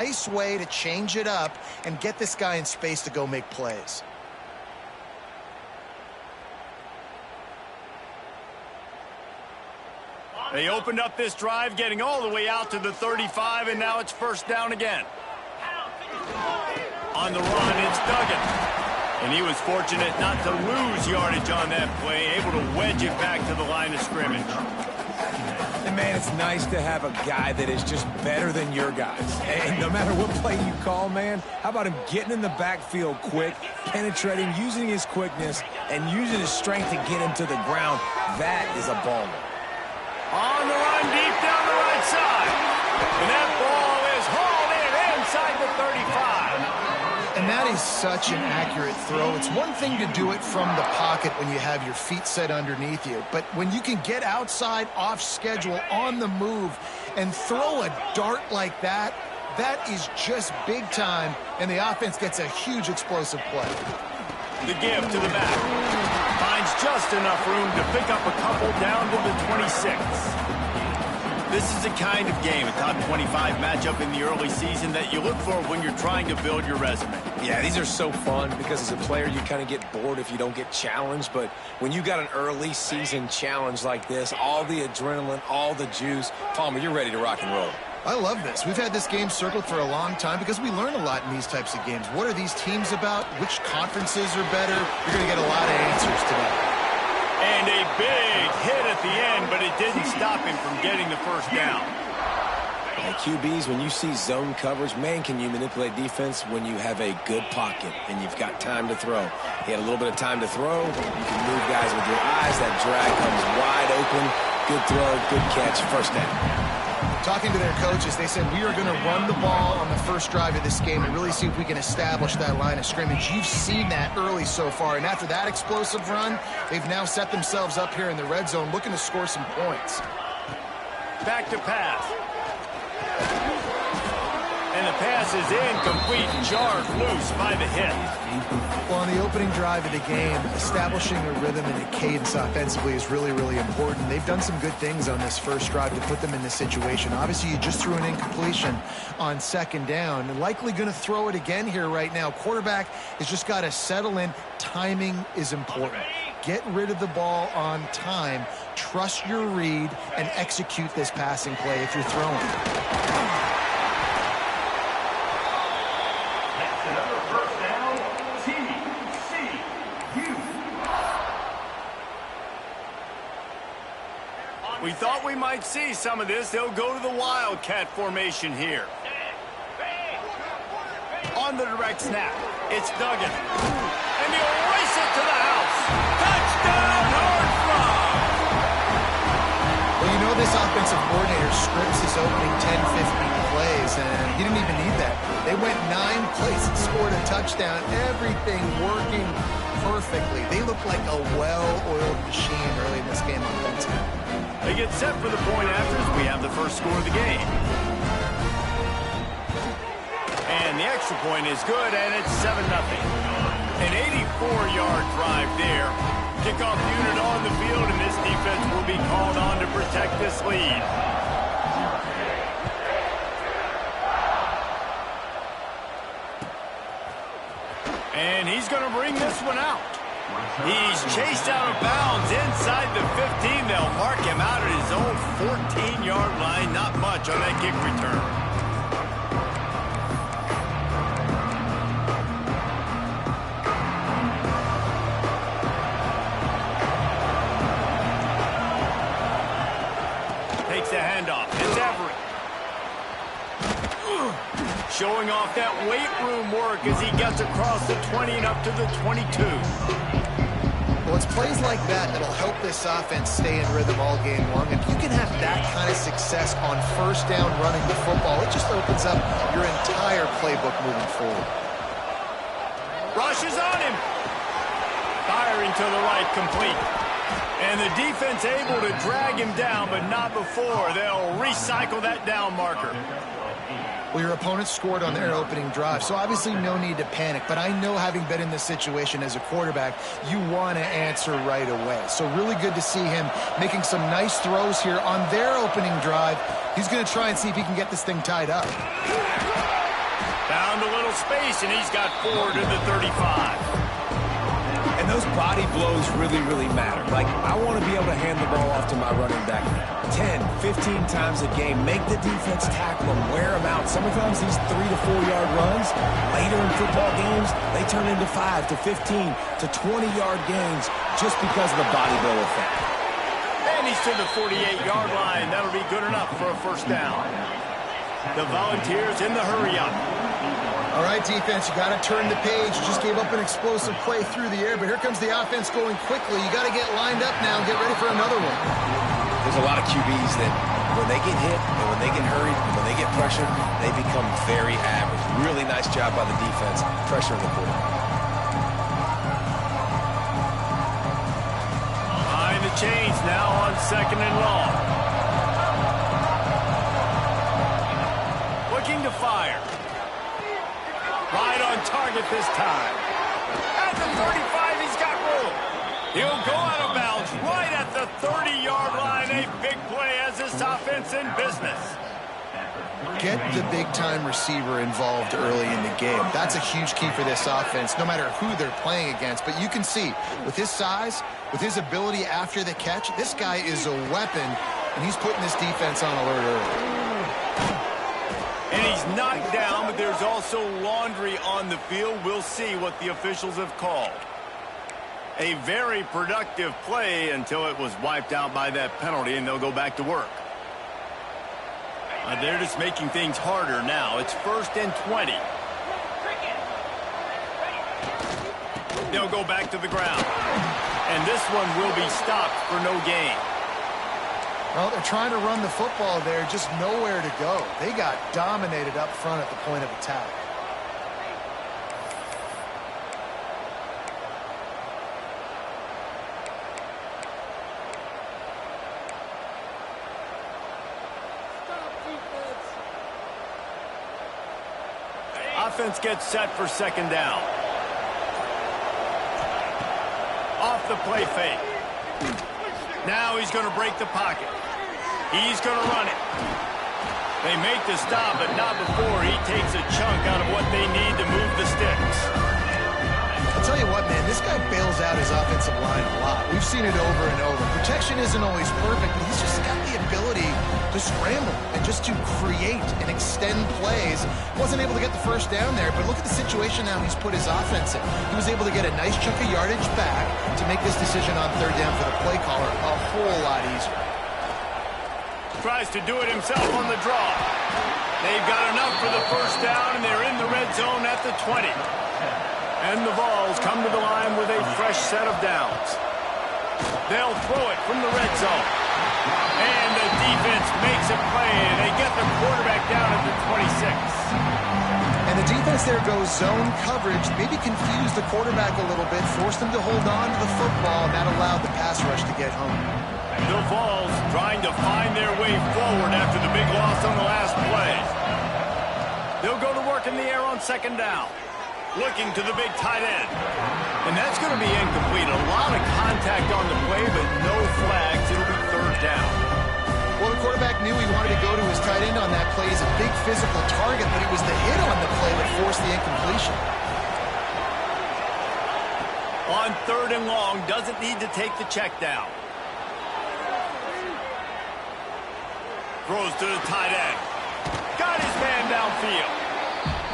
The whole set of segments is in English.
nice way to change it up and get this guy in space to go make plays. They opened up this drive, getting all the way out to the 35, and now it's first down again. On the run, it's Duggan. And he was fortunate not to lose yardage on that play, able to wedge it back to the line of scrimmage. And, man, it's nice to have a guy that is just better than your guys. And no matter what play you call, man, how about him getting in the backfield quick, penetrating, using his quickness, and using his strength to get him to the ground? That is a baller. On the run, deep down the right side. And that ball is hauled in inside the 35. And that is such an accurate throw. It's one thing to do it from the pocket when you have your feet set underneath you, but when you can get outside, off schedule, on the move, and throw a dart like that, that is just big time, and the offense gets a huge explosive play. The give to the back. Finds just enough room to pick up a couple down to the 26. This is the kind of game, a top 25 matchup in the early season, that you look for when you're trying to build your resume. Yeah, these are so fun because as a player you kind of get bored if you don't get challenged, but when you got an early season challenge like this, all the adrenaline, all the juice, Palmer, you're ready to rock and roll. I love this. We've had this game circled for a long time because we learn a lot in these types of games. What are these teams about? Which conferences are better? You're going to get a lot of answers today. And a big hit at the end, but it didn't stop him from getting the first down. Hey, QBs, when you see zone coverage, man, can you manipulate defense when you have a good pocket and you've got time to throw. He had a little bit of time to throw. You can move guys with your eyes. That drag comes wide open. Good throw, good catch, first down. Talking to their coaches, they said we are going to run the ball on the first drive of this game and really see if we can establish that line of scrimmage. You've seen that early so far, and after that explosive run, they've now set themselves up here in the red zone looking to score some points. Back to pass. And the pass is incomplete, jarred loose by the hit. Well, on the opening drive of the game, establishing a rhythm and a cadence offensively is really, really important. They've done some good things on this first drive to put them in this situation. Obviously, you just threw an incompletion on second down, and likely going to throw it again here right now. Quarterback has just got to settle in. Timing is important. Get rid of the ball on time. Trust your read and execute this passing play if you're throwing. We thought we might see some of this. They'll go to the Wildcat formation here. On the direct snap, it's Duggan. And he'll race it to the house. Touchdown, Horned Frog! Well, you know this offensive coordinator scripts his opening 10, 15 plays, and he didn't even need that. They went 9 plays and scored a touchdown. Everything working perfectly. They look like a well-oiled machine early in this game offensively. They get set for the point after as we have the first score of the game. And the extra point is good, and it's 7-0. An 84-yard drive there. Kickoff unit on the field, and this defense will be called on to protect this lead. And he's going to bring this one out. He's chased out of bounds inside the 15. They'll mark him out at his own 14-yard line. Not much on that kick return. Takes the handoff. It's Everett. Showing off that weight room work as he gets across the 20 and up to the 22. Well, it's plays like that that'll help this offense stay in rhythm all game long. If you can have that kind of success on first down running the football, it just opens up your entire playbook moving forward. Rushes on him. Firing to the right, complete. And the defense able to drag him down, but not before. They'll recycle that down marker. Well, your opponent scored on their opening drive, so obviously no need to panic. But I know, having been in this situation as a quarterback, you want to answer right away. So really good to see him making some nice throws here on their opening drive. He's going to try and see if he can get this thing tied up. little space, and he's got 4 to the 35. And those body blows really, really matter. Like, I want to be able to hand the ball off to my running back 10, 15 times a game. Make the defense tackle them, wear them out. Sometimes these 3 to 4 yard runs, later in football games, they turn into 5 to 15 to 20 yard gains just because of the body blow effect. And he's to the 48-yard line. That'll be good enough for a first down. The Volunteers in the hurry-up. All right, defense, you got to turn the page. You just gave up an explosive play through the air, but here comes the offense going quickly. You got to get lined up now and get ready for another one. There's a lot of QBs that when they get hit and when they get hurried and when they get pressured, they become very average. Really nice job by the defense pressuring the quarterback. Behind the chains now on 2nd and long. Looking to fire. Right on target this time. At the 35, he's got room. He'll go out of bounds right at the 30-yard line. A big play as this offense in business. Get the big-time receiver involved early in the game. That's a huge key for this offense, no matter who they're playing against. But you can see, with his size, with his ability after the catch, this guy is a weapon, and he's putting this defense on alert early. And he's knocked down, but there's also laundry on the field. We'll see what the officials have called. A very productive play until it was wiped out by that penalty, and they'll go back to work. They're just making things harder now. It's 1st and 20. They'll go back to the ground. And this one will be stopped for no gain. Well, they're trying to run the football there, just nowhere to go. They got dominated up front at the point of attack. Offense gets set for 2nd down. Off the play fake. Now he's going to break the pocket. He's going to run it. They make the stop, but not before he takes a chunk out of what they need to move the sticks. I'll tell you what, man, this guy bails out his offensive line a lot. We've seen it over and over. Protection isn't always perfect, but he's just got the ability to scramble and just to create and extend plays. Wasn't able to get the first down there, but look at the situation now he's put his offense in. He was able to get a nice chunk of yardage back to make this decision on 3rd down for the play caller a whole lot easier. Tries to do it himself on the draw. They've got enough for the first down, and they're in the red zone at the 20. And the Vols come to the line with a fresh set of downs. They'll throw it from the red zone. And the defense makes a play, and they get the quarterback down at the 26. And the defense there goes zone coverage, maybe confused the quarterback a little bit, forced him to hold on to the football, and that allowed the pass rush to get home. The Vols trying to find their way forward after the big loss on the last play. They'll go to work in the air on 2nd down. Looking to the big tight end. And that's going to be incomplete. A lot of contact on the play, but no flags. It'll be 3rd down. Well, the quarterback knew he wanted to go to his tight end on that play. He's a big physical target, but it was the hit on the play that forced the incompletion. On 3rd and long, doesn't need to take the check down. Throws to the tight end. Got his man downfield.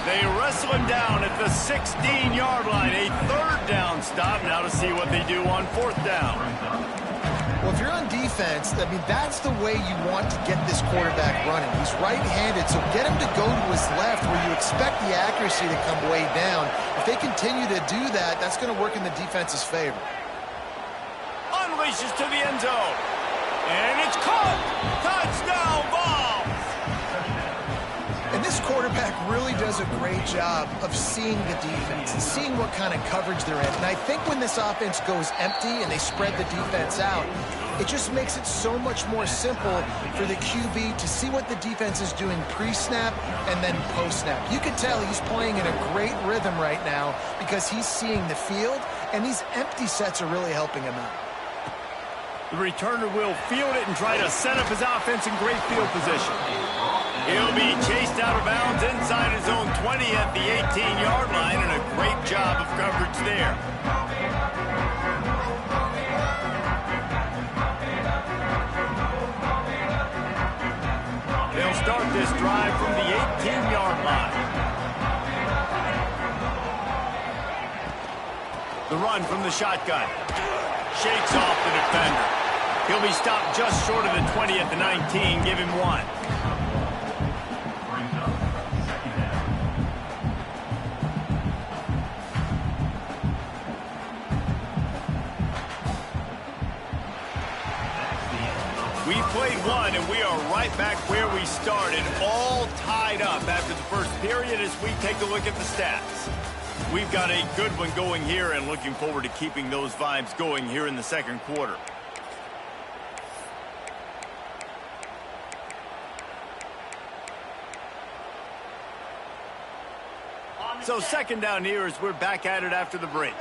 They wrestle him down at the 16-yard line. A 3rd down stop now to see what they do on 4th down. Well, if you're on defense, I mean, that's the way you want to get this quarterback running. He's right-handed, so get him to go to his left where you expect the accuracy to come way down. If they continue to do that, that's going to work in the defense's favor. Unleashes to the end zone. And it's caught. Touchdown, Vols. And this quarterback really does a great job of seeing the defense and seeing what kind of coverage they're in. And I think when this offense goes empty and they spread the defense out, it just makes it so much more simple for the QB to see what the defense is doing pre-snap and then post-snap. You can tell he's playing in a great rhythm right now because he's seeing the field, and these empty sets are really helping him out. The returner will field it and try to set up his offense in great field position. He'll be chased out of bounds inside his own 20 at the 18-yard line, and a great job of coverage there. They'll start this drive from the 18-yard line. The run from the shotgun. Shakes off the defender. He'll be stopped just short of the 20 at the 19. Give him 1. We played one, and we are right back where we started, all tied up after the first period as we take a look at the stats. We've got a good one going here and looking forward to keeping those vibes going here in the second quarter. So second down here as we're back at it after the break.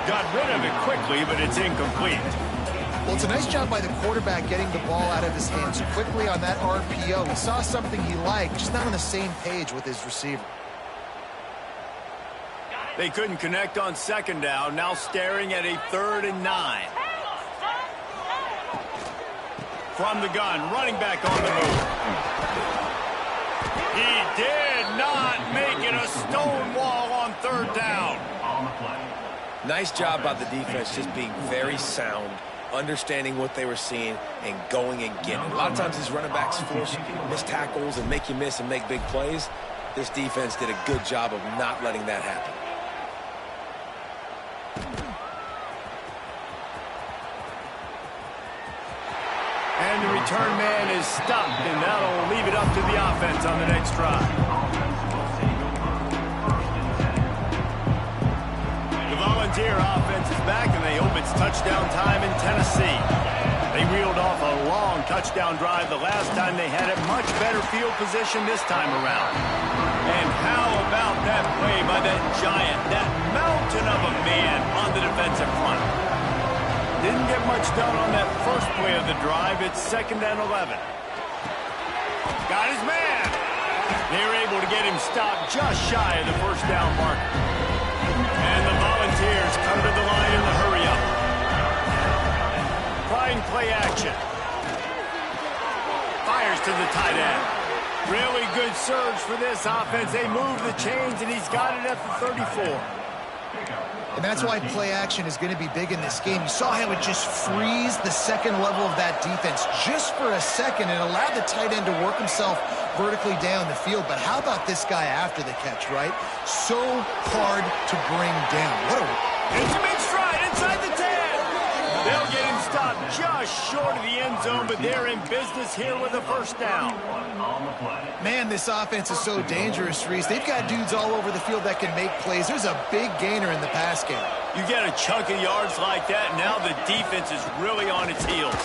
Got rid of it quickly, but it's incomplete. Well, it's a nice job by the quarterback getting the ball out of his hands quickly on that RPO. He saw something he liked, just not on the same page with his receiver. They couldn't connect on second down, now staring at a 3rd and 9. From the gun, running back on the move. He did not make it a stone wall on 3rd down. Nice job by the defense, just being very sound, understanding what they were seeing, and going and getting it. A lot of times these running backs force missed tackles and make you miss and make big plays. This defense did a good job of not letting that happen. And the return man is stopped, and that'll leave it up to the offense on the next drive. The Volunteer offense is back, and they hope it's touchdown time in Tennessee. They reeled off a long touchdown drive the last time they had it. Much better field position this time around. And how about that play by that giant, that mountain of a man on the defensive front? Didn't get much done on that first play of the drive. It's 2nd and 11. Got his man. They were able to get him stopped just shy of the 1st down marker. And the Volunteers come to the line in the hurry-up. Trying play action. Fires to the tight end. Really good surge for this offense. They move the chains, and he's got it at the 34. And that's why play action is going to be big in this game. You saw how it just frees the second level of that defense just for a second and allowed the tight end to work himself vertically down the field. But how about this guy after the catch, right? So hard to bring down. What a... It's a big stride inside the 10. They'll get him stopped just short of the end zone, but they're in business here with a 1st down. Man, this offense is so dangerous, Reese. They've got dudes all over the field that can make plays. There's a big gainer in the pass game. You get a chunk of yards like that, now the defense is really on its heels.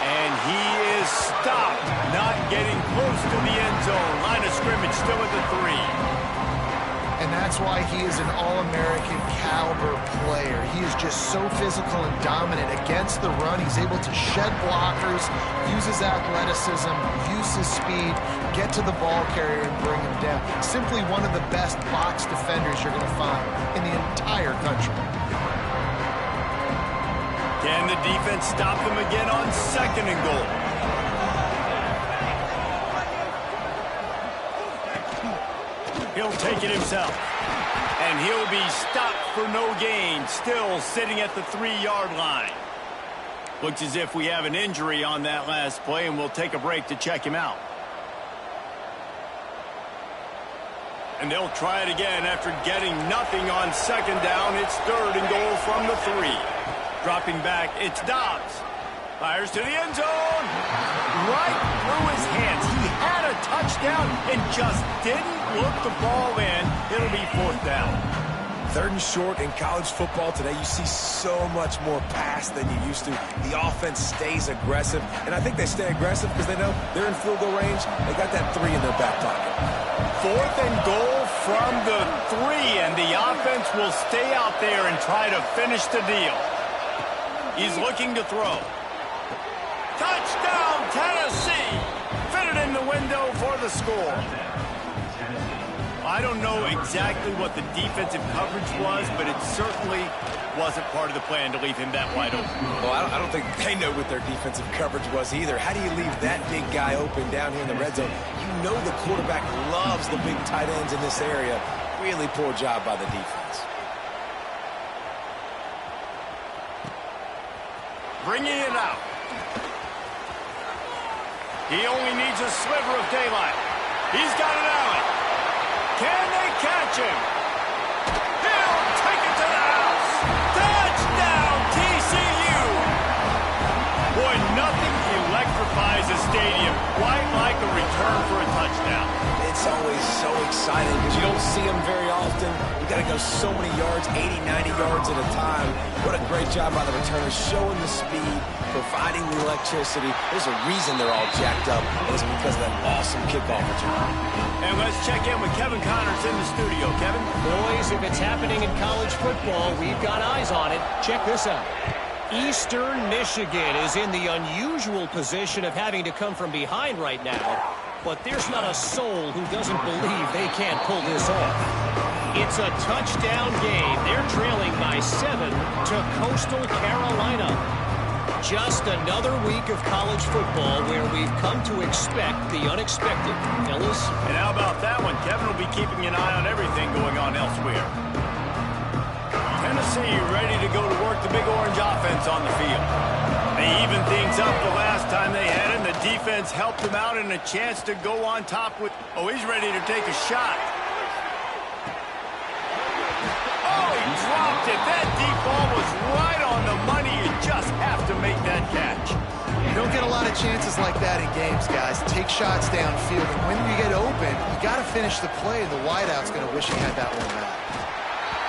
And he is stopped, not getting close to the end zone. Line of scrimmage still at the 3. And that's why he is an All-American caliber player. He is just so physical and dominant against the run. He's able to shed blockers, use his athleticism, use his speed, get to the ball carrier and bring him down. Simply one of the best box defenders you're going to find in the entire country. Can the defense stop them again on 2nd and goal? He'll take it himself. And he'll be stopped for no gain, still sitting at the 3-yard line. Looks as if we have an injury on that last play, and we'll take a break to check him out. And they'll try it again after getting nothing on 2nd down. It's 3rd and goal from the 3. Dropping back, it's Dobbs. Fires to the end zone. Right through his hands. He had a touchdown and just didn't look the ball in. It'll be 4th down. 3rd and short in college football today. You see so much more pass than you used to. The offense stays aggressive, and I think they stay aggressive because they know they're in field goal range. They got that 3 in their back pocket. 4th and goal from the 3, and the offense will stay out there and try to finish the deal. He's looking to throw. Tennessee fitted in the window for the score. I don't know exactly what the defensive coverage was, but it certainly wasn't part of the plan to leave him that wide open. Well, I don't think they know what their defensive coverage was either. How do you leave that big guy open down here in the red zone? You know the quarterback loves the big tight ends in this area. Really poor job by the defense. Bringing it out. He only needs a sliver of daylight. He's got an alley. Can they catch him? He'll take it to the house. Touchdown, TCU. Boy, nothing electrifies a stadium quite like a return for a touchdown. It's always so exciting because you don't see them very often. You got to go so many yards, 80, 90 yards at a time. What a great job by the returners, showing the speed, providing the electricity. There's a reason they're all jacked up, and it's because of that awesome kickoff return. And let's check in with Kevin Connors in the studio. Kevin? Boys, if it's happening in college football, we've got eyes on it. Check this out. Eastern Michigan is in the unusual position of having to come from behind right now, but there's not a soul who doesn't believe they can't pull this off. It's a touchdown game. They're trailing by 7 to Coastal Carolina. Just another week of college football where we've come to expect the unexpected. Fellas? And how about that one? Kevin will be keeping an eye on everything going on elsewhere. Tennessee ready to go to work the big orange offense on the field. They evened things up the last time they had it, and the defense helped them out and a chance to go on top with... Oh, he's ready to take a shot. Oh, he dropped it. That deep ball was right on the money. You just have to make that catch. You don't get a lot of chances like that in games, guys. Take shots downfield, and when you get open, you got to finish the play, and the wideout's going to wish he had that one back.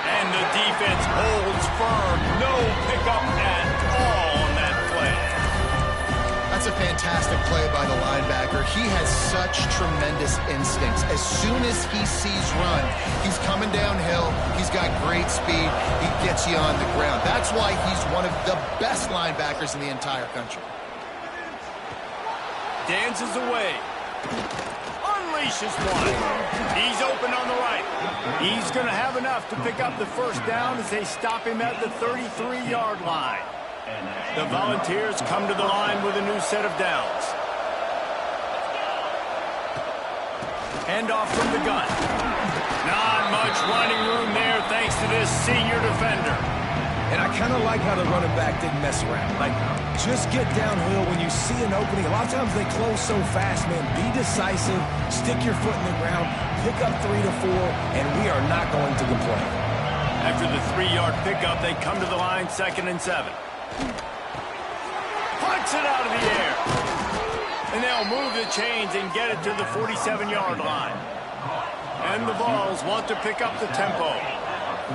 And the defense holds firm. No pickup at all on that play. That's a fantastic play by the linebacker. He has such tremendous instincts. As soon as he sees run, he's coming downhill. He's got great speed. He gets you on the ground. That's why he's one of the best linebackers in the entire country. Dances away. Unleashes one. He's open on the right. He's going to have enough to pick up the first down as they stop him at the 33-yard line. The Volunteers come to the line with a new set of downs. Handoff from the gun. Not much running room there thanks to this senior defender. And I kind of like how the running back didn't mess around. Like, just get downhill when you see an opening. A lot of times they close so fast, man. Be decisive, stick your foot in the ground, pick up 3 to 4, and we are not going to complain. After the 3-yard pickup, they come to the line 2nd and 7. Punts it out of the air. And they'll move the chains and get it to the 47-yard line. And the Vols want to pick up the tempo.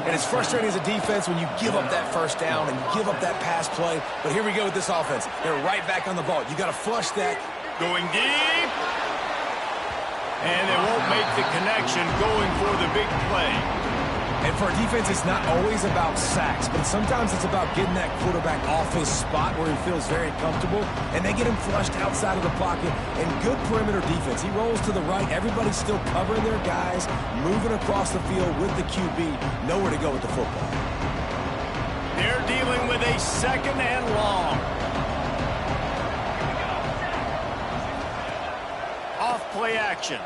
And it's frustrating as a defense when you give up that first down and you give up that pass play. But here we go with this offense. They're right back on the ball. You got to flush that. Going deep. And they won't make the connection going for the big play. And for a defense, it's not always about sacks, but sometimes it's about getting that quarterback off his spot where he feels very comfortable, and they get him flushed outside of the pocket. And good perimeter defense. He rolls to the right. Everybody's still covering their guys, moving across the field with the QB. Nowhere to go with the football. They're dealing with a 2nd and long. Off play action.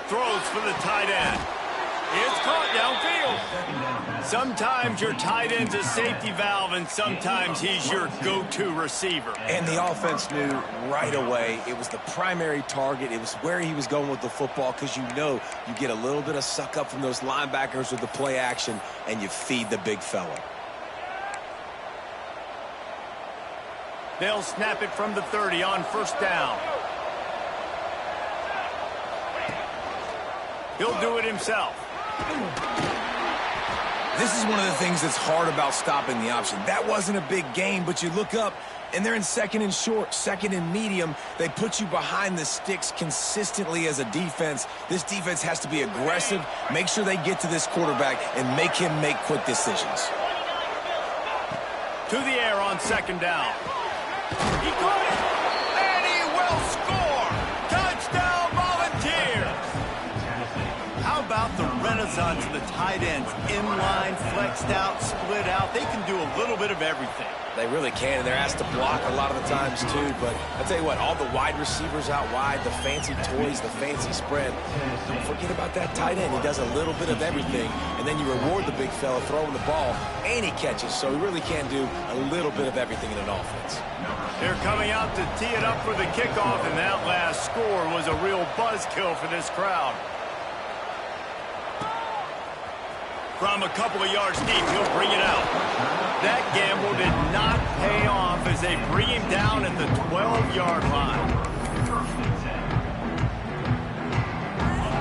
Throws for the tight end. It's caught downfield. Sometimes your tight end's a safety valve, and sometimes he's your go-to receiver. And the offense knew right away it was the primary target. It was where he was going with the football because you know you get a little bit of suck up from those linebackers with the play action, and you feed the big fella. They'll snap it from the 30 on 1st down. He'll do it himself. This is one of the things that's hard about stopping the option. That wasn't a big gain, but you look up, and they're in 2nd and short, 2nd and medium. They put you behind the sticks consistently as a defense. This defense has to be aggressive, make sure they get to this quarterback, and make him make quick decisions. To the air on 2nd down. He caught it, pass on to the tight ends. Inline, flexed out, split out. They can do a little bit of everything. They really can, and they're asked to block a lot of the times, too. But I'll tell you what, all the wide receivers out wide, the fancy toys, the fancy spread, don't forget about that tight end. He does a little bit of everything, and then you reward the big fella throwing the ball, and he catches. So he really can do a little bit of everything in an offense. They're coming out to tee it up for the kickoff, and that last score was a real buzzkill for this crowd. From a couple of yards deep, he'll bring it out. That gamble did not pay off as they bring him down at the 12-yard line.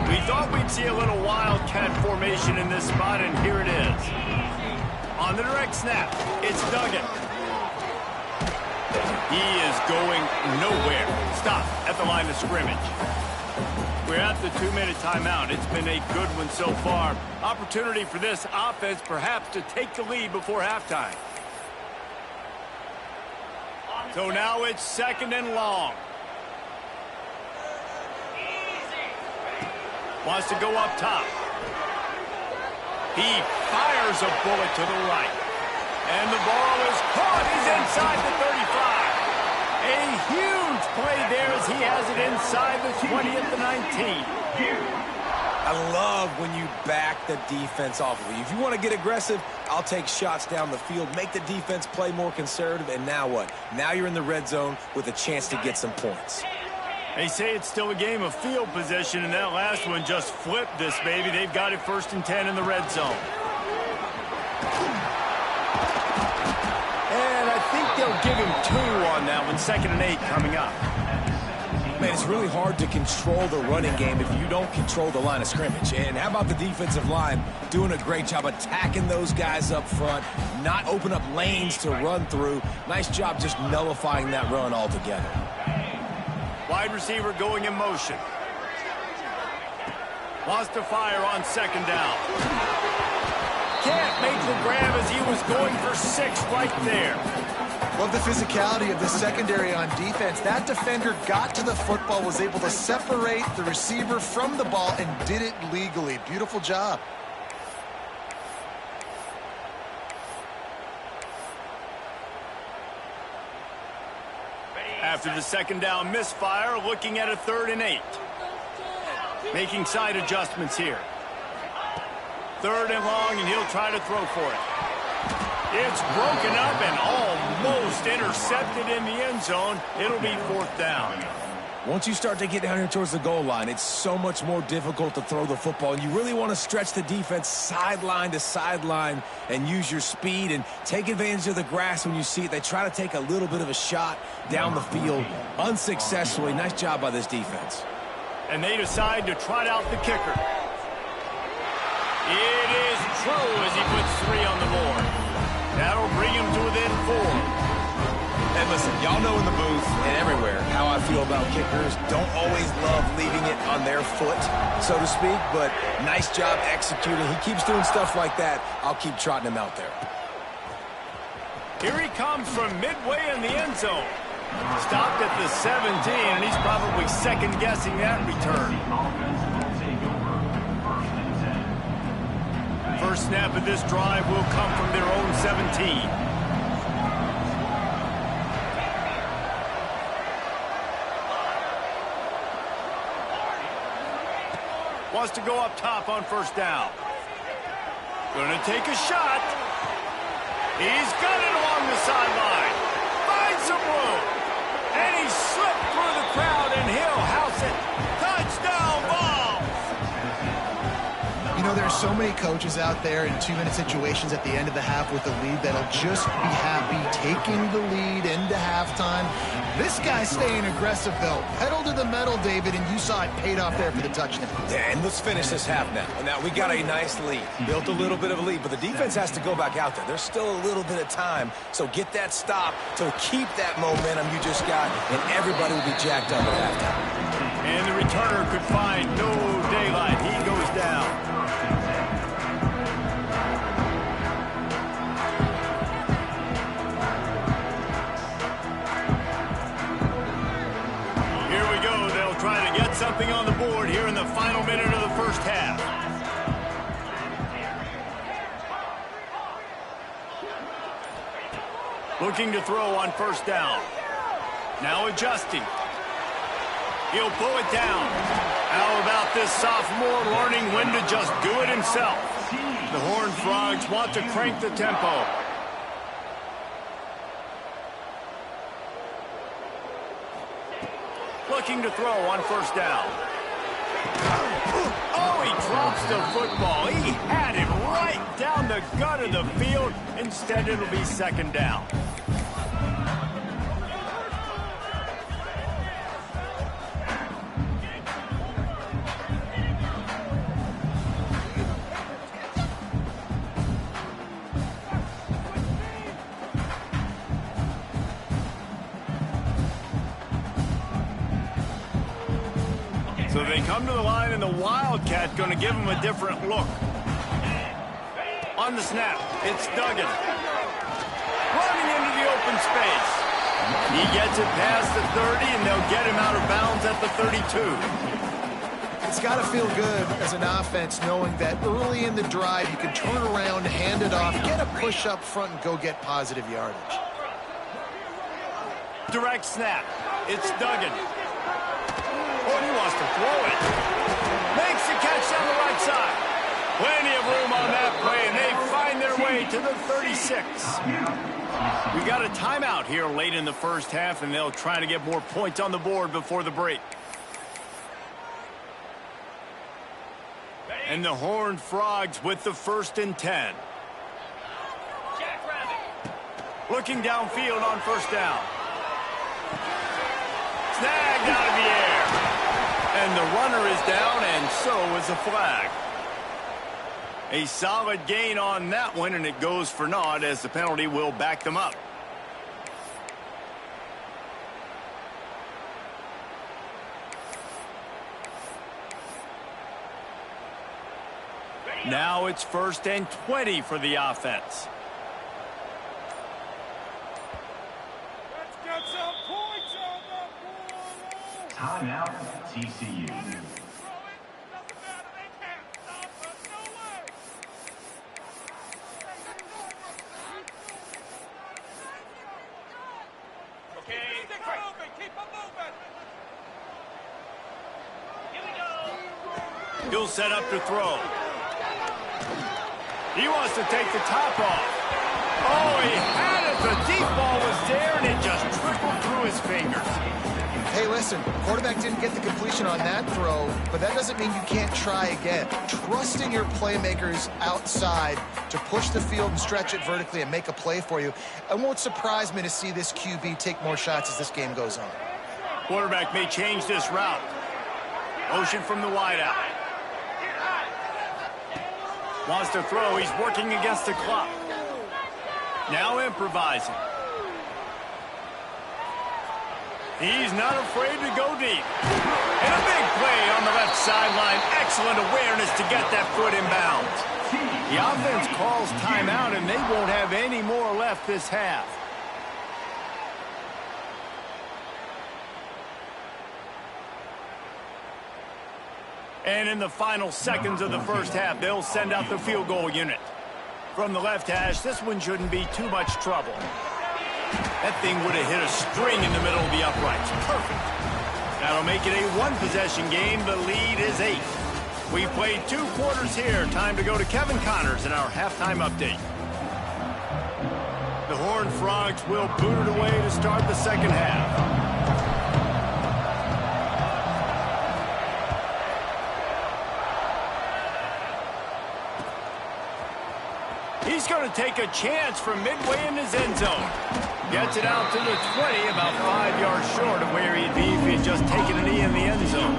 We thought we'd see a little wildcat formation in this spot, and here it is. On the direct snap, it's Duggan. He is going nowhere. Stop at the line of scrimmage. We're at the 2-minute timeout. It's been a good one so far. Opportunity for this offense perhaps to take the lead before halftime. So now it's 2nd and long. Wants to go up top. He fires a bullet to the right. And the ball is caught. He's inside the 35. A huge play there as he has it inside the 20 at the 19. I love when you back the defense off of you. If you want to get aggressive, I'll take shots down the field, make the defense play more conservative, and now what? Now you're in the red zone with a chance to get some points. They say it's still a game of field position, and that last one just flipped this baby. They've got it 1st and 10 in the red zone. And I think they'll give him 2 on that one. 2nd and 8 coming up. Man, it's really hard to control the running game if you don't control the line of scrimmage. And how about the defensive line doing a great job attacking those guys up front, not open up lanes to run through. Nice job just nullifying that run altogether. Wide receiver going in motion. Wants to fire on 2nd down. Can't make the grab as he was going for 6 right there. Love the physicality of the secondary on defense. That defender got to the football, was able to separate the receiver from the ball, and did it legally. Beautiful job. After the 2nd down misfire, looking at a 3rd and 8. Making side adjustments here. 3rd and long, and he'll try to throw for it. It's broken up and almost intercepted in the end zone. It'll be 4th down. Once you start to get down here towards the goal line, it's so much more difficult to throw the football. And you really want to stretch the defense sideline to sideline and use your speed and take advantage of the grass when you see it. They try to take a little bit of a shot down the field unsuccessfully. Nice job by this defense. And they decide to trot out the kicker. It is true as he puts 3 on the board. That'll bring him to within 4. And listen, y'all know in the booth and everywhere how I feel about kickers. Don't always love leaving it on their foot, so to speak, but nice job executing. He keeps doing stuff like that. I'll keep trotting him out there. Here he comes from midway in the end zone. Stopped at the 17, and he's probably second-guessing that return. First snap of this drive will come from their own 17. Wants to go up top on 1st down. Gonna take a shot. He's got it along the sideline. Finds some room. And he slipped through the crowd, and he'll house it. Touchdown ball. You know, there's so many coaches out there in 2-minute situations at the end of the half with the lead that'll just be happy taking the lead into halftime. This guy's staying aggressive, though. Pedal to the metal, David, and you saw it paid off there for the touchdown. Yeah, and let's finish this half now. Now, we got a nice lead. Built a little bit of a lead, but the defense has to go back out there. There's still a little bit of time, so get that stop to keep that momentum you just got, and everybody will be jacked up at halftime. And the returner could find no daylight. He goes down. Try to get something on the board here in the final minute of the first half. Looking to throw on first down. Now adjusting. He'll pull it down. How about this sophomore learning when to just do it himself? The Horned Frogs want to crank the tempo. Looking to throw on first down. Oh, he drops the football. He had it right down the gut of the field. Instead, it'll be second down. So they come to the line, and the Wildcat going to give them a different look. On the snap, it's Duggan. Running into the open space. He gets it past the 30, and they'll get him out of bounds at the 32. It's got to feel good as an offense knowing that early in the drive you can turn around, hand it off, get a push up front, and go get positive yardage. Direct snap. It's Duggan. Oh, he wants to throw it. Makes the catch down the right side. Plenty of room on that play, and they find their way to the 36. We got a timeout here late in the first half, and they'll try to get more points on the board before the break. And the Horned Frogs with the 1st and 10. Looking downfield on first down. Snagged out of the air. And the runner is down, and so is a flag. A solid gain on that one, and it goes for naught as the penalty will back them up. Now it's 1st and 20 for the offense. Let's get some points on the board. Timeout, TCU. He'll set up to throw. He wants to take the top off. Oh, he had it. The deep ball was there, and it just trickled through his fingers. Hey, listen, quarterback didn't get the completion on that throw, but that doesn't mean you can't try again. Trusting your playmakers outside to push the field and stretch it vertically and make a play for you. It won't surprise me to see this QB take more shots as this game goes on. Quarterback may change this route. Motion from the wideout. Wants to throw. He's working against the clock. Now improvising. He's not afraid to go deep. And a big play on the left sideline. Excellent awareness to get that foot in bounds. The offense calls timeout, and they won't have any more left this half. And in the final seconds of the first half, they'll send out the field goal unit. From the left hash, this one shouldn't be too much trouble. That thing would have hit a string in the middle of the uprights. Perfect. That'll make it a one-possession game. The lead is 8. We've played 2 quarters here. Time to go to Kevin Connors in our halftime update. The Horned Frogs will boot it away to start the second half. He's going to take a chance from midway in his end zone. Gets it out to the 20, about 5 yards short of where he'd be if he had just taken a knee in the end zone.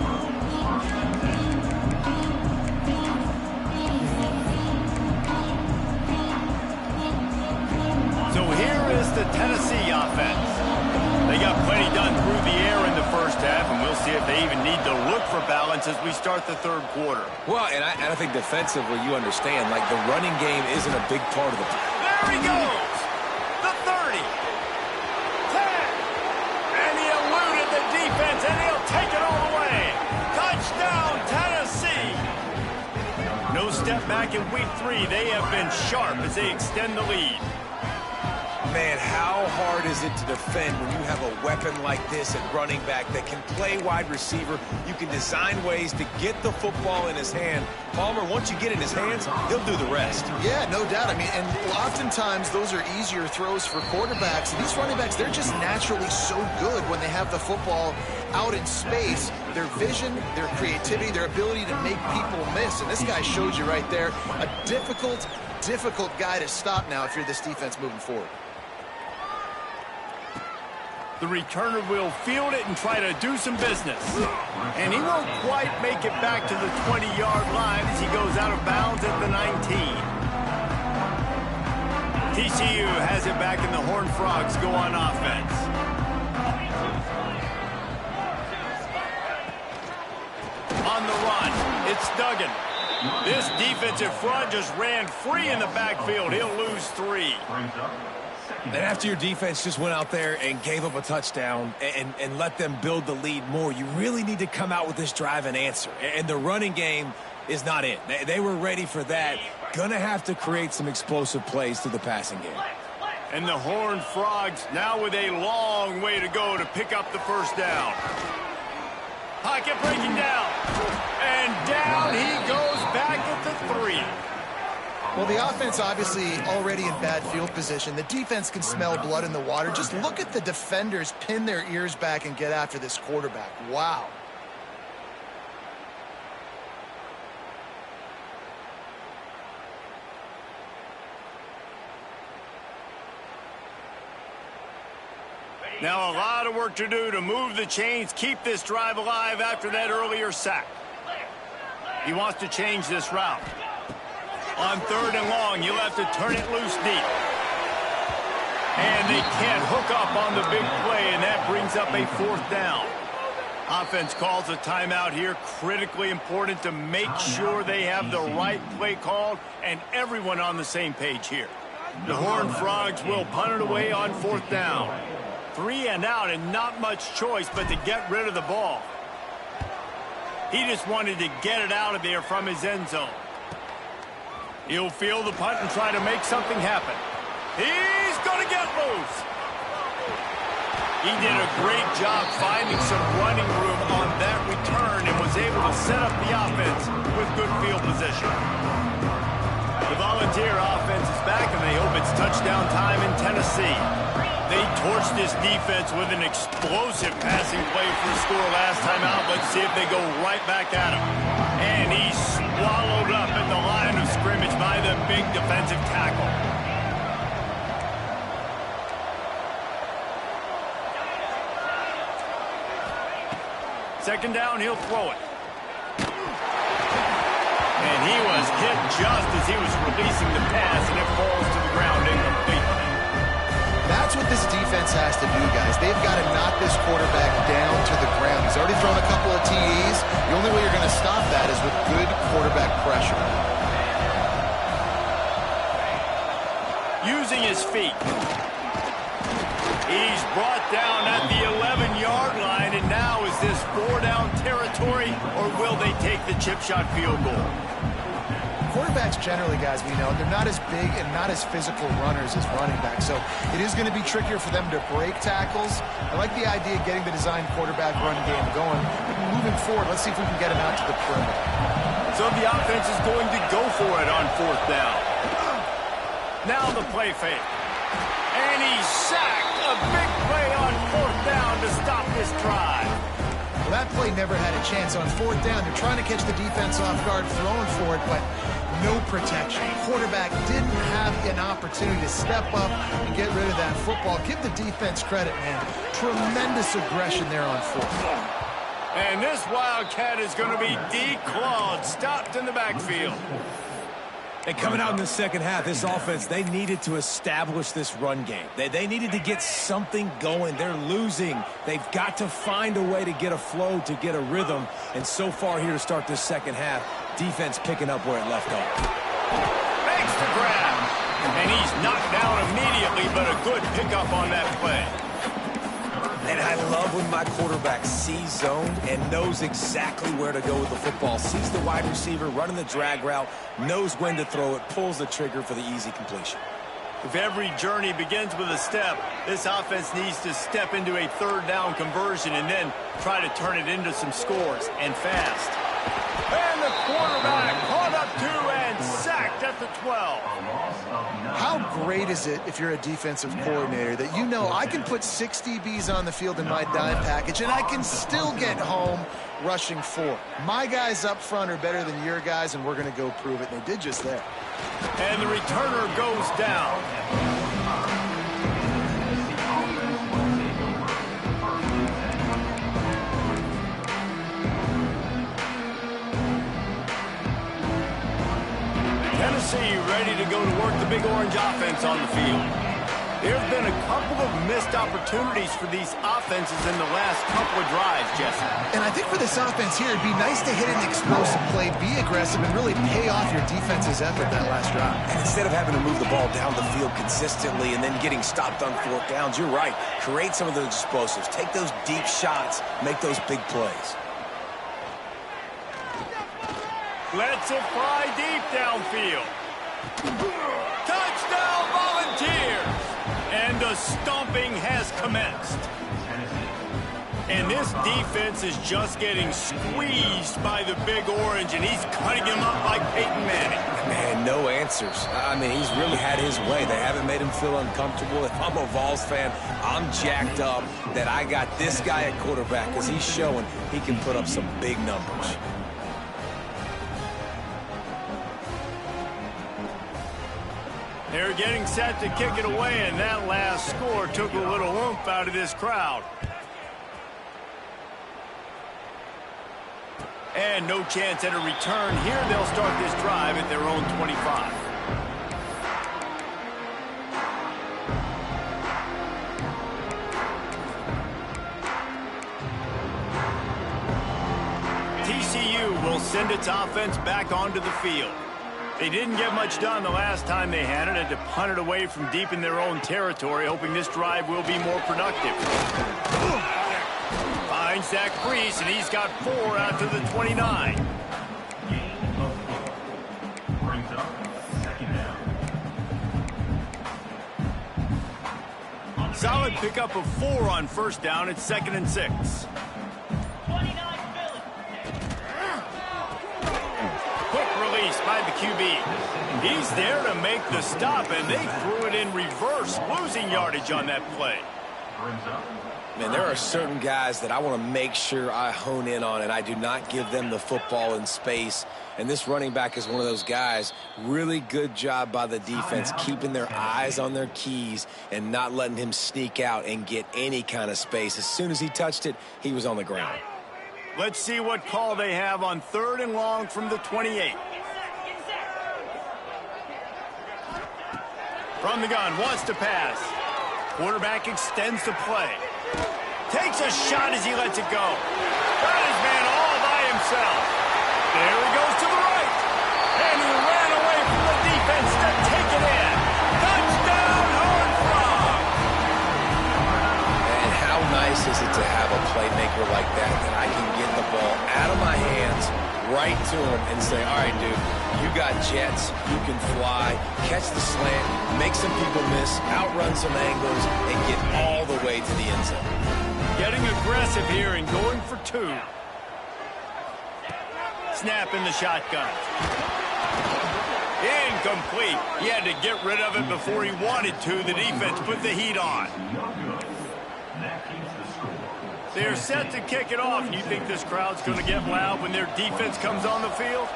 So here is the Tennessee offense. They got plenty done through the air in the first half, and we'll see if they even need to look for balance as we start the third quarter. Well, and I think defensively, you understand, like the running game isn't a big part of the play. There he goes! The 30! 10! And he eluded the defense, and he'll take it all the way! Touchdown, Tennessee! No step back in week 3. They have been sharp as they extend the lead. Man, how hard is it to defend when you have a weapon like this at running back that can play wide receiver? You can design ways to get the football in his hand. Palmer, once you get it in his hands, he'll do the rest. Yeah, no doubt. I mean, and oftentimes those are easier throws for quarterbacks. These running backs, they're just naturally so good when they have the football out in space. Their vision, their creativity, their ability to make people miss. And this guy shows you right there, a difficult guy to stop now if you're this defense moving forward. The returner will field it and try to do some business. And he won't quite make it back to the 20-yard line as he goes out of bounds at the 19. TCU has it back and the Horned Frogs go on offense. On the run, it's Duggan. This defensive front just ran free in the backfield. He'll lose 3. And after your defense just went out there and gave up a touchdown and let them build the lead more, you really need to come out with this drive and answer. And the running game is not it. They were ready for that. Gonna have to create some explosive plays through the passing game. And the Horned Frogs now with a long way to go to pick up the first down. Pocket breaking down. And down he goes back at the 3. Well, the offense obviously already in bad field position. The defense can smell blood in the water. Just look at the defenders pin their ears back and get after this quarterback. Wow. Now a lot of work to do to move the chains, keep this drive alive after that earlier sack. He wants to change this route. On 3rd and long, you'll have to turn it loose deep. And they can't hook up on the big play, and that brings up a 4th down. Offense calls a timeout here. Critically important to make sure they have the right play called and everyone on the same page here. The Horned Frogs will punt it away on 4th down. 3 and out and not much choice but to get rid of the ball. He just wanted to get it out of there from his end zone. He'll field the punt and try to make something happen. He's going to get loose. He did a great job finding some running room on that return and was able to set up the offense with good field position. The Volunteer offense is back, and they hope it's touchdown time in Tennessee. They torched this defense with an explosive passing play for the score last time out. Let's see if they go right back at him. And he's swallowed up at the line of scrimmage by the big defensive tackle. Second down, he'll throw it. And he was hit just as he was releasing the pass, and it falls to the ground incomplete. That's what this defense has to do, guys. They've got to knock this quarterback down to the ground. He's already thrown a couple of TDs. The only way you're going to stop that is with good quarterback pressure. Using his feet. He's brought down at the 11-yard line, and now is this 4-down territory, or will they take the chip shot field goal? Quarterbacks generally, guys, we know, they're not as big and not as physical runners as running backs, so it is going to be trickier for them to break tackles. I like the idea of getting the design quarterback run game going. Moving forward, let's see if we can get him out to the perimeter. So the offense is going to go for it on 4th down. Now the play fake. And he's sacked. A big play on 4th down to stop this drive. Well, that play never had a chance on 4th down. They're trying to catch the defense off guard, throwing for it, but no protection. Quarterback didn't have an opportunity to step up and get rid of that football. Give the defense credit, man. Tremendous aggression there on 4th. And this Wildcat is going to be declawed, stopped in the backfield. And coming out in the second half, this offense, they needed to establish this run game. They needed to get something going. They're losing. They've got to find a way to get a flow, to get a rhythm. And so far here to start this second half, defense picking up where it left off. Makes the grab. And he's knocked down immediately, but a good pickup on that play. And I love when my quarterback sees zone and knows exactly where to go with the football. Sees the wide receiver running the drag route, knows when to throw it, pulls the trigger for the easy completion. If every journey begins with a step, this offense needs to step into a third down conversion and then try to turn it into some scores, and fast. And the quarterback caught up to and sacked at the 12. How great is it if you're a defensive coordinator that you know I can put 6 DBs on the field in my dime package and I can still get home rushing 4. My guys up front are better than your guys, and we're going to go prove it. And they did just that. And the returner goes down. Tennessee ready to go to work the Big Orange offense on the field. There have been a couple of missed opportunities for these offenses in the last couple of drives, Jesse. And I think for this offense here, it'd be nice to hit an explosive play, be aggressive, and really pay off your defense's effort that last drive. And instead of having to move the ball down the field consistently and then getting stopped on 4th downs, you're right. Create some of those explosives. Take those deep shots. Make those big plays. Lets it fly deep downfield. Touchdown, Volunteers! And the stomping has commenced. And this defense is just getting squeezed by the Big Orange, and he's cutting him up like Peyton Manning. Man, no answers. I mean, he's really had his way. They haven't made him feel uncomfortable. If I'm a Vols fan, I'm jacked up that I got this guy at quarterback because he's showing he can put up some big numbers. They're getting set to kick it away, and that last score took a little oomph out of this crowd. And no chance at a return here. They'll start this drive at their own 25. TCU will send its offense back onto the field. They didn't get much done the last time they had it. Had to punt it away from deep in their own territory, hoping this drive will be more productive. Finds that crease, and he's got 4 out to the 29. Brings up 2nd down. Solid pickup of 4 on 1st down. It's 2nd and 6. By the QB. He's there to make the stop, and they threw it in reverse, losing yardage on that play. Man, there are certain guys that I want to make sure I hone in on, and I do not give them the football in space. And this running back is one of those guys. Really good job by the defense, keeping their eyes on their keys and not letting him sneak out and get any kind of space. As soon as he touched it, he was on the ground. Let's see what call they have on 3rd and long from the 28. From the gun, wants to pass. Quarterback extends the play. Takes a shot as he lets it go. Got his man all by himself. There he goes to the right. And he ran away from the defense to take it in. Touchdown, Horned Frog. And how nice is it to have a playmaker like that I can get the ball out of my hands, right to him, and say, all right, dude, you got jets, you can fly, catch the slant, make some people miss, outrun some angles, and get all the way to the end zone. Getting aggressive here and going for 2. Snap in the shotgun. Incomplete. He had to get rid of it before he wanted to. The defense put the heat on. They're set to kick it off. You think this crowd's going to get loud when their defense comes on the field?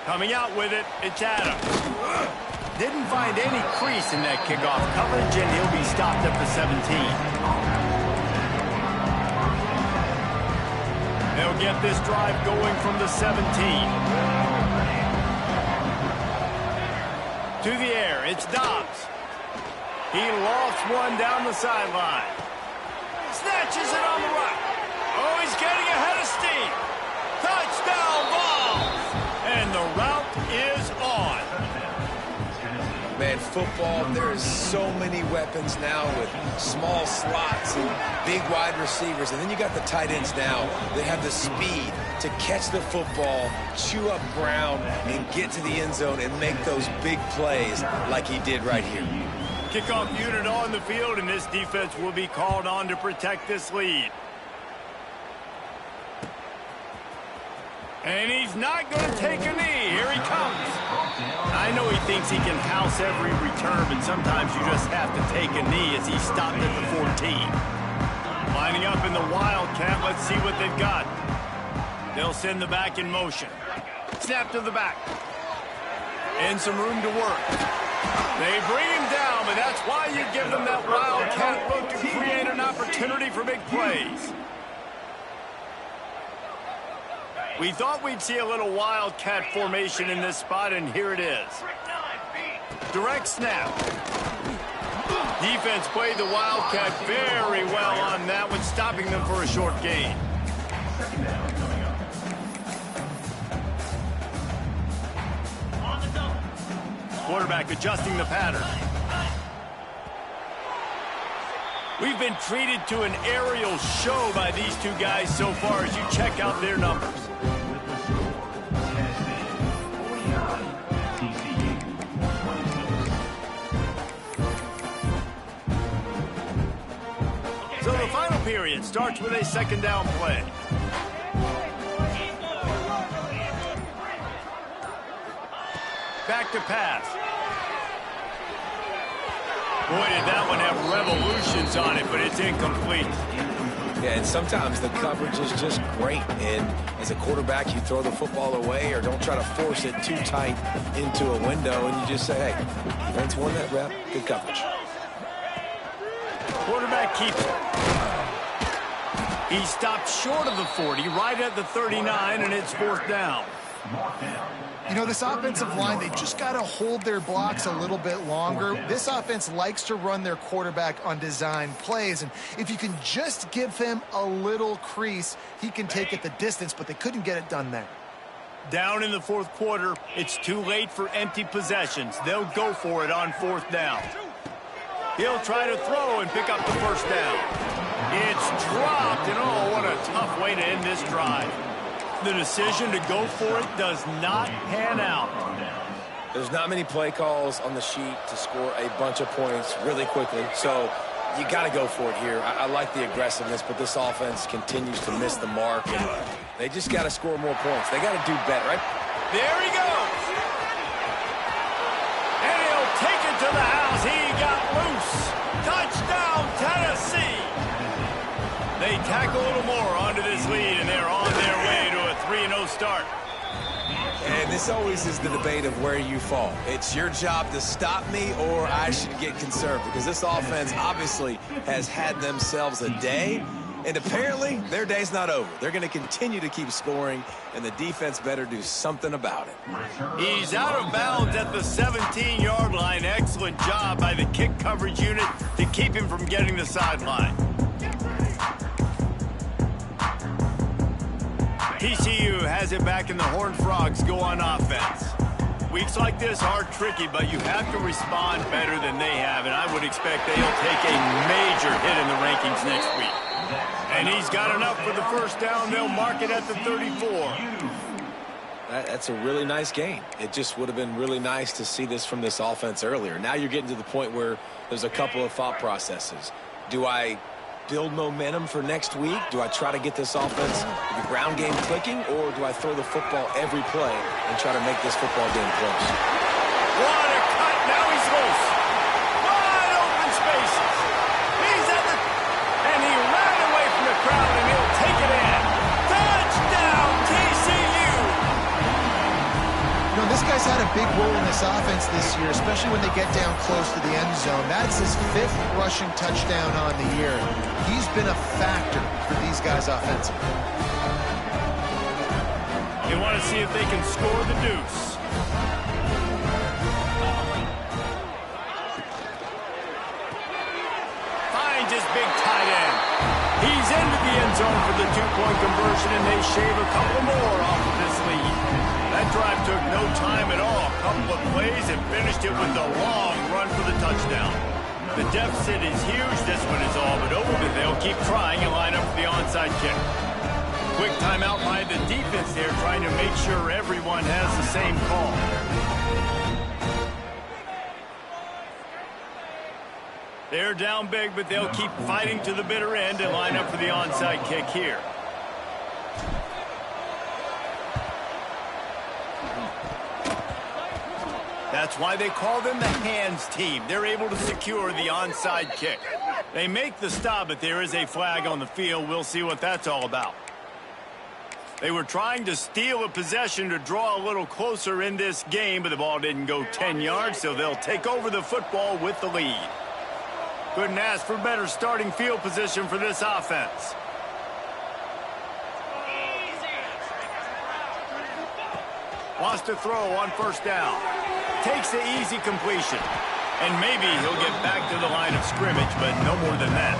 Coming out with it, it's Adams. Didn't find any crease in that kickoff coverage, and he'll be stopped at the 17. They'll get this drive going from the 17. To the air, it's Dobbs. He lofts one down the sideline. Snatches it on the right. Oh, he's getting ahead of steam. Touchdown, Vols! And the route is on. Man, football, there is so many weapons now with small slots and big wide receivers. And then you got the tight ends now that have the speed to catch the football, chew up ground, and get to the end zone and make those big plays like he did right here. Kickoff unit on the field, and this defense will be called on to protect this lead. And he's not going to take a knee. Here he comes. I know he thinks he can house every return, but sometimes you just have to take a knee as he stopped at the 14. Lining up in the Wildcat. Let's see what they've got. They'll send the back in motion. Snap to the back. And some room to work. They bring him down, but that's why you give them that Wildcat look to create an opportunity for big plays. We thought we'd see a little Wildcat formation in this spot, and here it is. Direct snap. Defense played the Wildcat very well on that one, stopping them for a short gain. Quarterback adjusting the pattern. We've been treated to an aerial show by these two guys so far as you check out their numbers. So the final period starts with a second down play. Back to pass. Boy, did that one have revolutions on it, but it's incomplete. Yeah, and sometimes the coverage is just great. And as a quarterback, you throw the football away or don't try to force it too tight into a window, and you just say, hey, defense won that rep, good coverage. Quarterback keeps it. He stopped short of the 40, right at the 39, and it's fourth down. You know, this offensive line, they just got to hold their blocks a little bit longer. This offense likes to run their quarterback on design plays, and if you can just give him a little crease, he can take it the distance, but they couldn't get it done there. Down in the fourth quarter, it's too late for empty possessions. They'll go for it on fourth down. He'll try to throw and pick up the first down. It's dropped, and oh, what a tough way to end this drive. The decision to go for it does not pan out. There's not many play calls on the sheet to score a bunch of points really quickly, so you got to go for it here. I like the aggressiveness, but this offense continues to miss the mark, and they just got to score more points. They got to do better, right? There he goes. And he'll take it to the house. He got loose. Touchdown, Tennessee. They tack a little more onto this lead, and they're on their way to a 3-0 start. And this always is the debate of where you fall. It's your job to stop me, or I should get conserved, because this offense obviously has had themselves a day, and apparently their day's not over. They're going to continue to keep scoring, and the defense better do something about it. He's out of bounds at the 17-yard line. Excellent job by the kick coverage unit to keep him from getting the sideline. TCU has it back, and the Horned Frogs go on offense. Weeks like this are tricky, but you have to respond better than they have, and I would expect they'll take a major hit in the rankings next week. And he's got enough for the first down. They'll mark it at the 34. That's a really nice game. It just would have been really nice to see this from this offense earlier. Now you're getting to the point where there's a couple of thought processes. Do I build momentum for next week? Do I try to get this offense, the ground game clicking, or do I throw the football every play and try to make this football game close? What a cut. Now he's loose. Wide open spaces. He's at the... And he ran away from the crowd, and he'll take it in. Touchdown, TCU! You know, this guy's had a big role in this offense this year, especially when they get down close to the end zone. That's his 5th rushing touchdown on the year. He's been a factor for these guys offensively. They want to see if they can score the deuce. Finds his big tight end. He's into the end zone for the 2-point conversion, and they shave a couple more off of this lead. That drive took no time at all. A couple of plays and finished it with a long run for the touchdown. The deficit is huge. This one is all but over, but they'll keep trying and line up for the onside kick. Quick timeout by the defense there, trying to make sure everyone has the same call. They're down big, but they'll keep fighting to the bitter end and line up for the onside kick here. That's why they call them the hands team. They're able to secure the onside kick. They make the stop, but there is a flag on the field. We'll see what that's all about. They were trying to steal a possession to draw a little closer in this game, but the ball didn't go 10 yards, so they'll take over the football with the lead. Couldn't ask for better starting field position for this offense. Wants to throw on first down. Takes the easy completion. And maybe he'll get back to the line of scrimmage, but no more than that.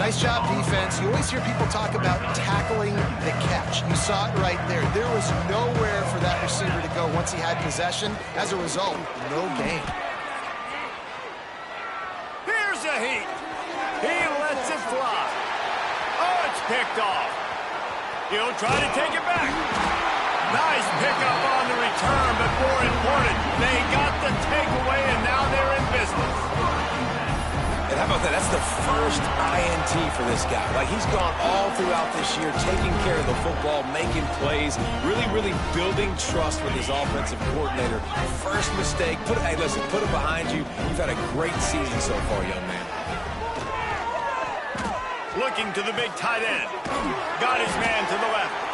Nice job, defense. You always hear people talk about tackling the catch. You saw it right there. There was nowhere for that receiver to go once he had possession. As a result, no gain. Here's a heat. He lets it fly. Oh, it's picked off. He'll try to take it back. Nice pickup on the return, but more important, they got the takeaway, and now they're in business. And how about that? That's the first INT for this guy. Like, he's gone all throughout this year, taking care of the football, making plays, really building trust with his offensive coordinator. First mistake, hey, listen, put it behind you. You've had a great season so far, young man. Looking to the big tight end. Got his man to the left.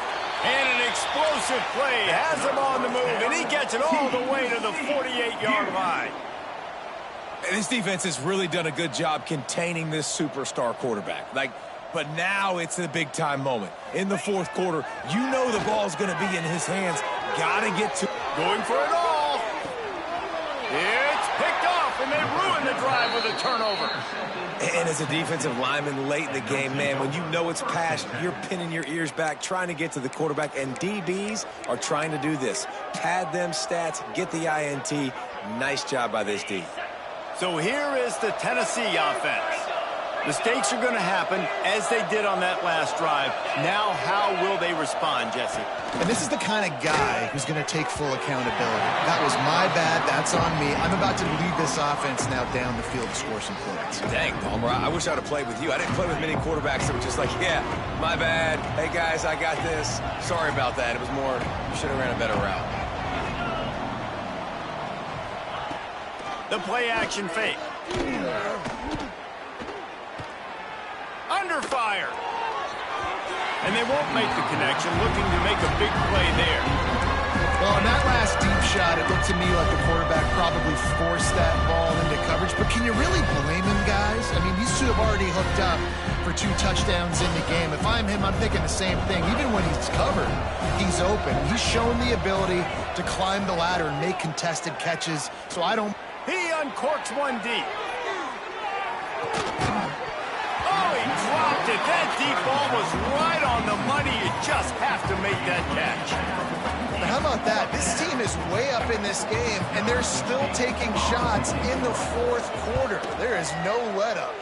And an explosive play has him on the move, and he gets it all the way to the 48-yard line. And this defense has really done a good job containing this superstar quarterback. But now it's a big-time moment. In the fourth quarter, you know the ball's going to be in his hands. Got to get to... Going for it all. It's picked off, and they ruin the drive with a turnover. And as a defensive lineman late in the game, man, when you know it's passed, you're pinning your ears back, trying to get to the quarterback, and DBs are trying to do this. Pad them stats, get the INT. Nice job by this D. So here is the Tennessee offense. Mistakes are going to happen, as they did on that last drive. Now, how will they respond, Jesse? And this is the kind of guy who's going to take full accountability. That was my bad. That's on me. I'm about to lead this offense now down the field to score some points. Dang, Palmer, I wish I'd have played with you. I didn't play with many quarterbacks that were just like, yeah, my bad. Hey, guys, I got this. Sorry about that. It was more, you should have ran a better route. The play-action fake. Under fire. And they won't make the connection, looking to make a big play there. Well, on that last deep shot, it looked to me like the quarterback probably forced that ball into coverage. But can you really blame him, guys? I mean, these two have already hooked up for 2 touchdowns in the game. If I'm him, I'm thinking the same thing. Even when he's covered, he's open. He's shown the ability to climb the ladder and make contested catches. So I don't... He uncorks one deep. Oh, he dropped it. That deep ball was right on the money. You just have to make that catch. But how about that? This team is way up in this game, and they're still taking shots in the fourth quarter. There is no let-up.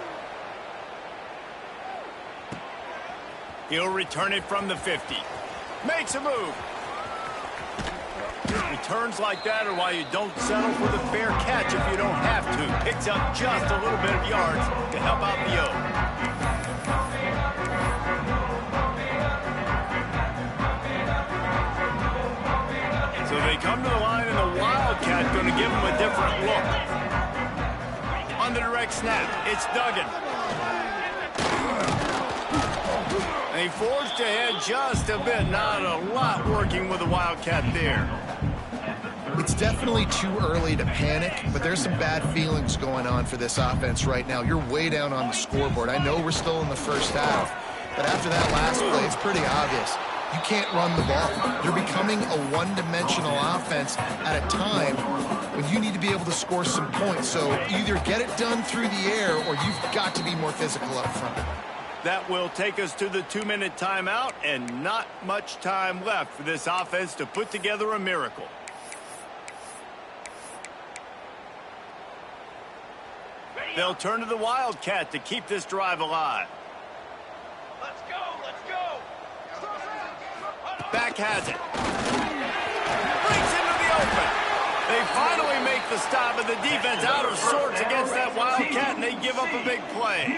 He'll return it from the 50. Makes a move. Returns like that are why you don't settle for the fair catch if you don't have to. Picks up just a little bit of yards to help out the O. So they come to the line, and the Wildcat going to give them a different look. On the direct snap, it's Duggan. They forged ahead just a bit. Not a lot working with the Wildcat there. It's definitely too early to panic, but there's some bad feelings going on for this offense right now. You're way down on the scoreboard. I know we're still in the first half, but after that last play, it's pretty obvious. You can't run the ball. You're becoming a one-dimensional offense at a time when you need to be able to score some points. So either get it done through the air or you've got to be more physical up front. That will take us to the 2-minute timeout, and not much time left for this offense to put together a miracle. They'll turn to the Wildcat to keep this drive alive. Let's go, let's go. Back has it. Breaks into the open. They finally make the stop, and the defense out of sorts against that Wildcat, and they give up a big play.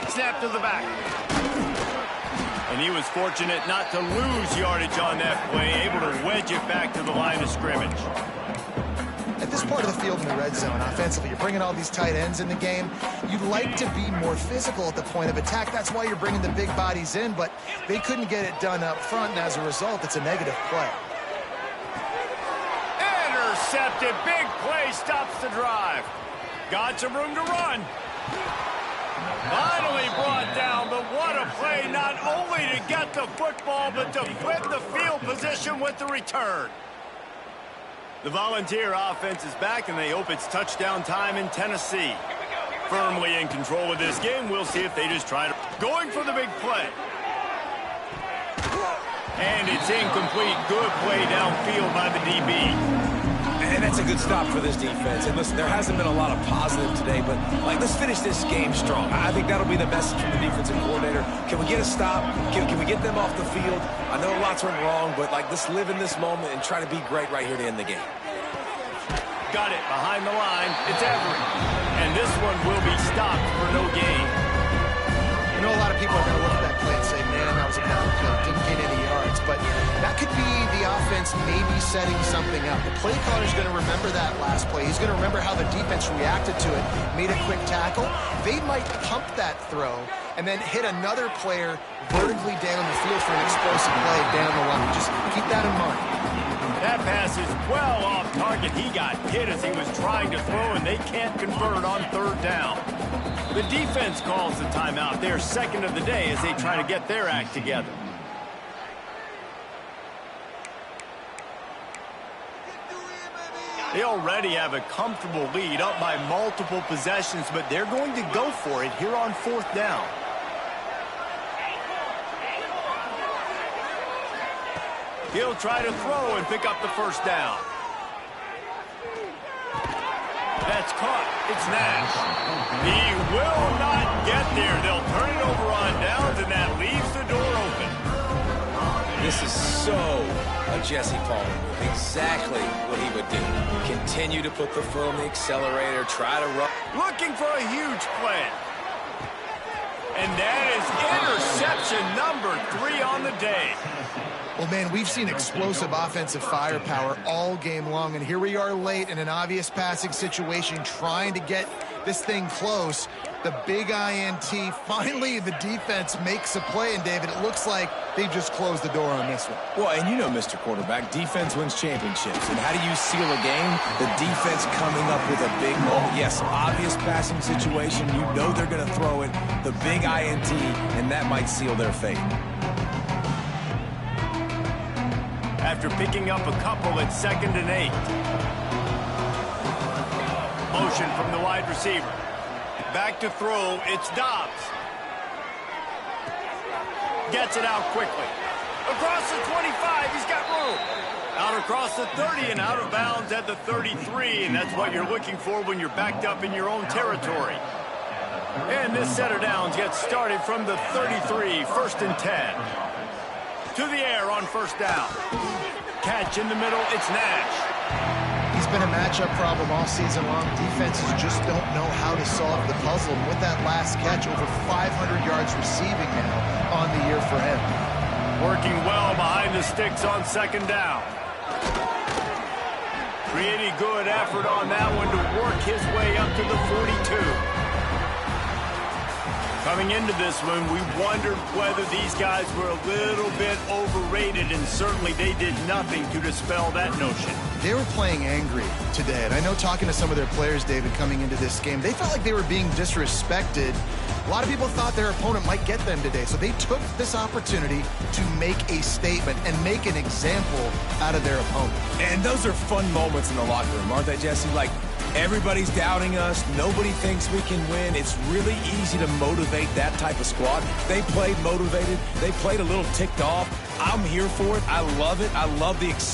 Snap to the back. And he was fortunate not to lose yardage on that play, able to wedge it back to the line of scrimmage. At this part of the field in the red zone, offensively, you're bringing all these tight ends in the game. You'd like to be more physical at the point of attack. That's why you're bringing the big bodies in, but they couldn't get it done up front, and as a result, it's a negative play. Intercepted. Big play stops the drive. Got some room to run. Finally brought down, but what a play, not only to get the football, but to flip the field position with the return. The Volunteer offense is back, and they hope it's touchdown time in Tennessee. Firmly in control of this game. We'll see if they just try to... Going for the big play. And it's incomplete. Good play downfield by the DB. And that's a good stop for this defense. And listen, there hasn't been a lot of positive today, but let's finish this game strong. I think that'll be the message from the defensive coordinator. Can we get a stop? Can we get them off the field? I know lots went wrong, but let's live in this moment and try to be great right here to end the game. Got it behind the line. It's Everett. And this one will be stopped for no gain. You know, a lot of people are going to look at that play and say, man, that was a bad play. Didn't get any yards. But that could be the offense maybe setting something up. The play caller's going to remember that last play. He's going to remember how the defense reacted to it, made a quick tackle. They might pump that throw and then hit another player vertically down the field for an explosive play down the line. Just keep that in mind. That pass is well off target. He got hit as he was trying to throw, and they can't convert on third down. The defense calls the timeout. Their second of the day as they try to get their act together. They already have a comfortable lead, up by multiple possessions, but they're going to go for it here on fourth down. He'll try to throw and pick up the first down. That's caught. It's Nash. He will not get there. They'll turn it over on downs, and that leaves the door open. This is so a Jesse Palmer move. Exactly what he would do. Continue to put the foot on the accelerator, try to run. Looking for a huge play. And that is interception number 3 on the day. Well, man, we've seen explosive offensive firepower all game long, and here we are late in an obvious passing situation trying to get this thing close. The big INT, finally the defense makes a play, and David, it looks like they've just closed the door on this one. Well, and you know, Mr. Quarterback, defense wins championships. And how do you seal a game? The defense coming up with a big moment. Yes, obvious passing situation. You know they're going to throw it. The big INT, and that might seal their fate. After picking up a couple at 2nd and 8. Motion from the wide receiver. Back to throw, it's Dobbs. Gets it out quickly. Across the 25, he's got room. Out across the 30 and out of bounds at the 33, and that's what you're looking for when you're backed up in your own territory. And this set of downs gets started from the 33, 1st and 10. To the air on first down. Catch in the middle, it's Nash. He's been a matchup problem all season long. Defenses just don't know how to solve the puzzle. And with that last catch, over 500 yards receiving now on the year for him. Working well behind the sticks on 2nd down. Pretty good effort on that one to work his way up to the 42. Coming into this one, we wondered whether these guys were a little bit overrated, and certainly they did nothing to dispel that notion. They were playing angry today, and I know talking to some of their players, David, coming into this game, they felt like they were being disrespected. A lot of people thought their opponent might get them today, so they took this opportunity to make a statement and make an example out of their opponent. And those are fun moments in the locker room, aren't they, Jesse? Like, Everybody's doubting us. Nobody thinks we can win. It's really easy to motivate that type of squad. They played motivated. They played a little ticked off. I'm here for it. I love it. I love the excitement.